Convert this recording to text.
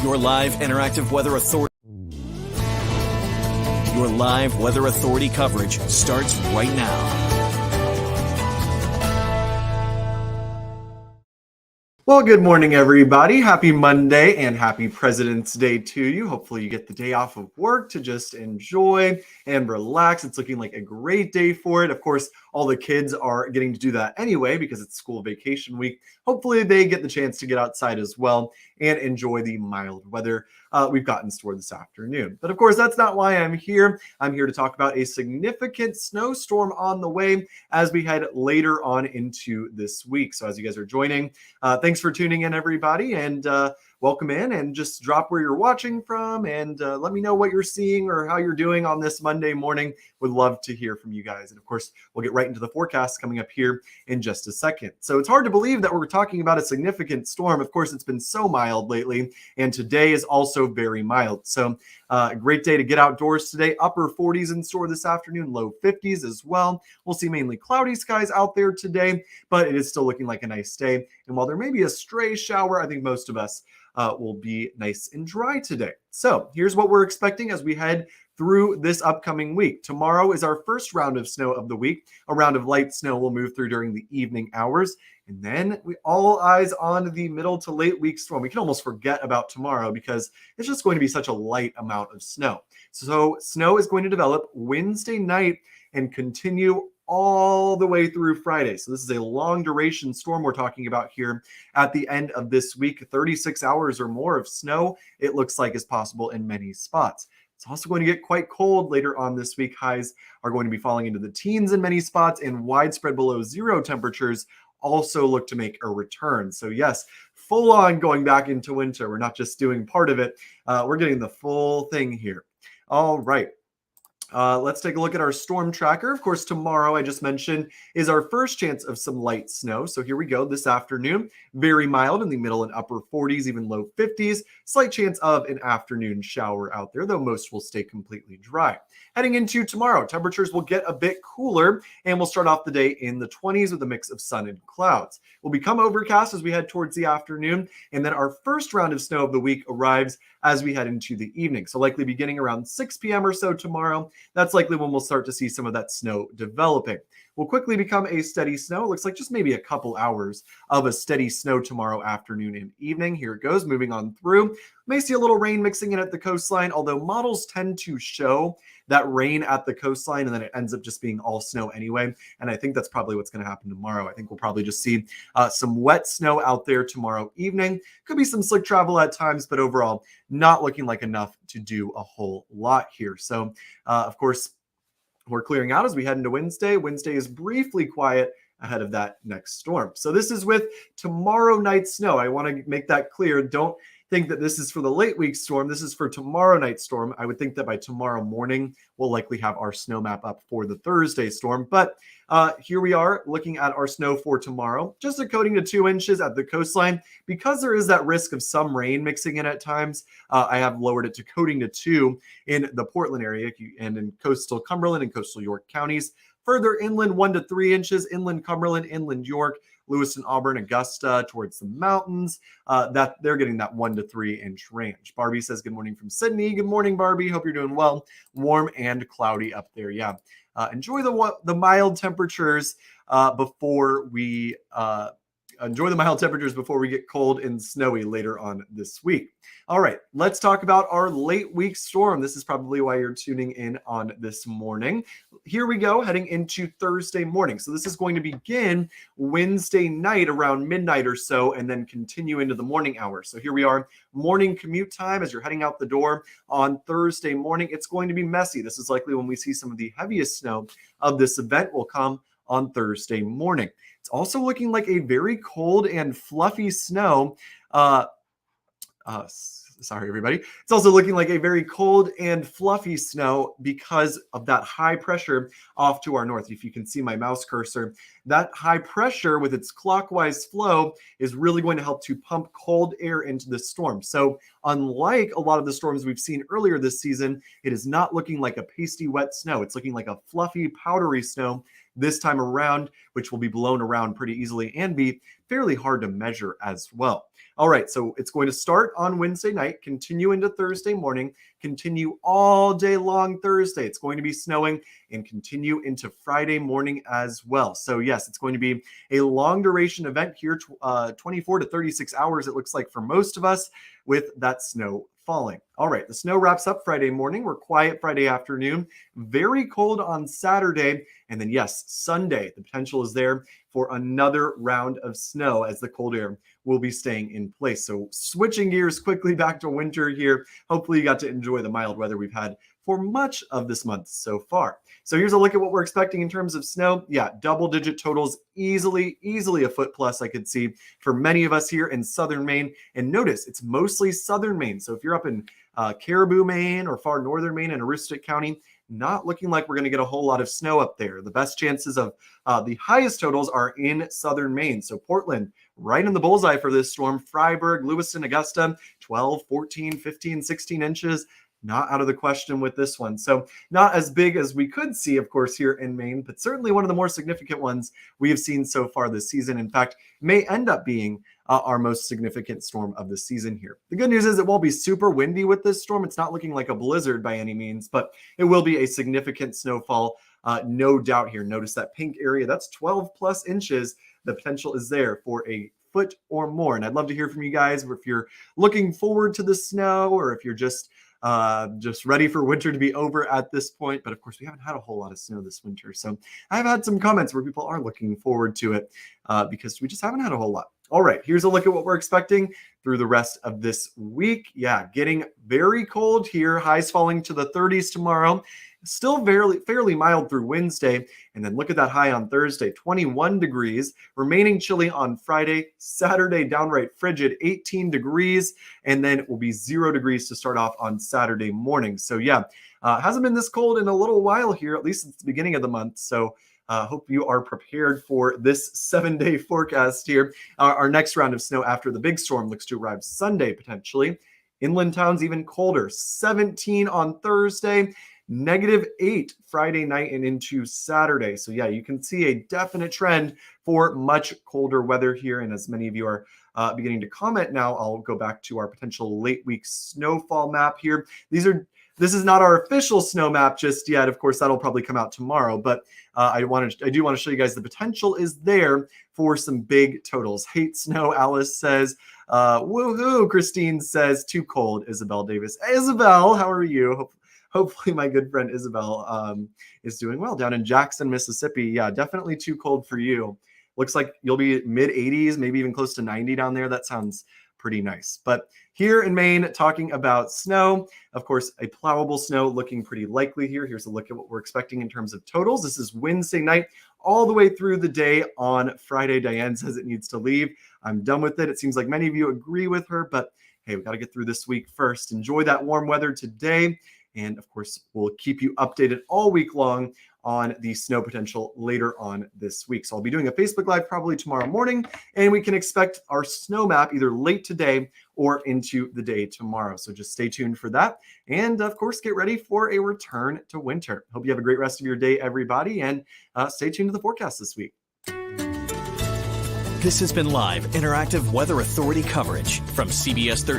Your live interactive weather authority. Your live weather authority coverage starts right now. Well, good morning, everybody. Happy Monday and happy President's Day to you. Hopefully you get the day off of work to just enjoy and relax. It's looking like a great day for it. Of course, all the kids are getting to do that anyway because it's school vacation week. Hopefully they get the chance to get outside as well and enjoy the mild weather we've got in store this afternoon. But of course, that's not why I'm here. I'm here to talk about a significant snowstorm on the way as we head later on into this week. So as you guys are joining, thanks for tuning in, everybody, and welcome in, and just drop where you're watching from and let me know what you're seeing or how you're doing on this Monday morning. Would love to hear from you guys. And of course, we'll get right into the forecast coming up here in just a second. So it's hard to believe that we're talking about a significant storm. Of course, it's been so mild lately, and today is also very mild. So a great day to get outdoors today. Upper 40s in store this afternoon, low 50s as well. We'll see mainly cloudy skies out there today, but it is still looking like a nice day. And while there may be a stray shower, I think most of us will be nice and dry today. So here's what we're expecting as we head through this upcoming week. Tomorrow is our first round of snow of the week. A round of light snow will move through during the evening hours. And then we all eyes on the middle to late week storm. We can almost forget about tomorrow because it's just going to be such a light amount of snow. So snow is going to develop Wednesday night and continue all the way through Friday. So this is a long duration storm we're talking about here at the end of this week. 36 hours or more of snow, it looks like, is possible in many spots. It's also going to get quite cold later on this week. Highs are going to be falling into the teens in many spots, and widespread below zero temperatures also look to make a return. So yes, full on going back into winter. We're not just doing part of it. We're getting the full thing here. All right. Let's take a look at our storm tracker. Of course, tomorrow, I just mentioned, is our first chance of some light snow. So here we go this afternoon. Very mild in the middle and upper 40s, even low 50s. Slight chance of an afternoon shower out there, though most will stay completely dry. Heading into tomorrow, temperatures will get a bit cooler, and we'll start off the day in the 20s with a mix of sun and clouds. We'll become overcast as we head towards the afternoon, and then our first round of snow of the week arrives as we head into the evening. So likely beginning around 6 p.m. or so tomorrow. That's likely when we'll start to see some of that snow developing. Will quickly become a steady snow. It looks like just maybe a couple hours of a steady snow tomorrow afternoon and evening. Here it goes, moving on through. May see a little rain mixing in at the coastline, although models tend to show that rain at the coastline and then it ends up just being all snow anyway. And I think that's probably what's going to happen tomorrow. I think we'll probably just see some wet snow out there tomorrow evening. Could be some slick travel at times, but overall not looking like enough to do a whole lot here. So of course, we're clearing out as we head into Wednesday. Wednesday is briefly quiet ahead of that next storm. So this is with tomorrow night snow. I want to make that clear. Don't think that this is for the late week storm. This is for tomorrow night storm. I would think that by tomorrow morning, we'll likely have our snow map up for the Thursday storm. But here we are looking at our snow for tomorrow. Just a coating to 2 inches at the coastline. Because there is that risk of some rain mixing in at times, I have lowered it to coating to 2 in the Portland area and in coastal Cumberland and coastal York counties. Further inland, 1 to 3 inches, inland Cumberland, inland York, Lewiston, Auburn, Augusta, towards the mountains, that they're getting that 1 to 3 inch range. Barbie says, good morning from Sydney. Good morning, Barbie. Hope you're doing well. Warm and cloudy up there. Yeah. Enjoy the mild temperatures before we get cold and snowy later on this week. All right, let's talk about our late week storm. This is probably why you're tuning in on this morning. Here we go, heading into Thursday morning. So this is going to begin Wednesday night around midnight or so, and then continue into the morning hours. So here we are, morning commute time as you're heading out the door on Thursday morning. It's going to be messy. This is likely when we see some of the heaviest snow of this event will come on Thursday morning. It's also looking like a very cold and fluffy snow. Sorry, everybody. It's also looking like a very cold and fluffy snow because of that high pressure off to our north. If you can see my mouse cursor, that high pressure with its clockwise flow is really going to help to pump cold air into the storm. So unlike a lot of the storms we've seen earlier this season, it is not looking like a pasty wet snow. It's looking like a fluffy, powdery snow this time around, which will be blown around pretty easily and be fairly hard to measure as well. All right, so it's going to start on Wednesday night, continue into Thursday morning, continue all day long Thursday. It's going to be snowing and continue into Friday morning as well. So yes, it's going to be a long duration event here, 24 to 36 hours, it looks like for most of us, with that snow falling. All right, the snow wraps up Friday morning. We're quiet Friday afternoon, very cold on Saturday. And then yes, Sunday, the potential is there for another round of snow as the cold air will be staying in place. So switching gears quickly back to winter here. Hopefully you got to enjoy the mild weather we've had for much of this month so far. So here's a look at what we're expecting in terms of snow. Yeah, double-digit totals, easily a foot plus I could see for many of us here in southern Maine. And notice it's mostly southern Maine. So if you're up in Caribou, Maine, or far northern Maine in Aroostook County, not looking like we're going to get a whole lot of snow up there. The best chances of the highest totals are in southern Maine. So Portland, right in the bullseye for this storm. Freiburg, Lewiston, Augusta, 12, 14, 15, 16 inches. Not out of the question with this one. So not as big as we could see, of course, here in Maine, but certainly one of the more significant ones we have seen so far this season. In fact, may end up being our most significant storm of the season here. The good news is it won't be super windy with this storm. It's not looking like a blizzard by any means, but it will be a significant snowfall, no doubt here. Notice that pink area, that's 12 plus inches. The potential is there for a foot or more. And I'd love to hear from you guys if you're looking forward to the snow or if you're just ready for winter to be over at this point. But of course, we haven't had a whole lot of snow this winter. So I've had some comments where people are looking forward to it because we just haven't had a whole lot. All right, here's a look at what we're expecting through the rest of this week. Yeah, getting very cold here. Highs falling to the 30s tomorrow. Still fairly mild through Wednesday. And then look at that high on Thursday, 21 degrees. Remaining chilly on Friday. Saturday, downright frigid, 18 degrees. And then it will be 0 degrees to start off on Saturday morning. So yeah, hasn't been this cold in a little while here, at least at the beginning of the month. So hope you are prepared for this 7-day forecast here. Our next round of snow after the big storm looks to arrive Sunday, potentially. Inland towns even colder, 17 on Thursday, -8 Friday night and into Saturday. So yeah, you can see a definite trend for much colder weather here. And as many of you are beginning to comment now, I'll go back to our potential late week snowfall map here. This is not our official snow map just yet. Of course, that'll probably come out tomorrow, but I do want to show you guys the potential is there for some big totals. Hate snow, Alice says. Woohoo, Christine says. Too cold, Isabel Davis. Isabel, how are you? Hopefully my good friend Isabel is doing well down in Jackson, Mississippi. Yeah, definitely too cold for you. Looks like you'll be mid 80s, maybe even close to 90 down there. That sounds pretty nice. But here in Maine, talking about snow, of course, a plowable snow looking pretty likely here. Here's a look at what we're expecting in terms of totals. This is Wednesday night all the way through the day on Friday. Diane says it needs to leave. I'm done with it. It seems like many of you agree with her, but hey, we got to get through this week first. Enjoy that warm weather today. And of course, we'll keep you updated all week long on the snow potential later on this week. So I'll be doing a Facebook Live probably tomorrow morning, and we can expect our snow map either late today or into the day tomorrow. So just stay tuned for that. And of course, get ready for a return to winter. Hope you have a great rest of your day, everybody, and stay tuned to the forecast this week. This has been live interactive Weather Authority coverage from CBS 13.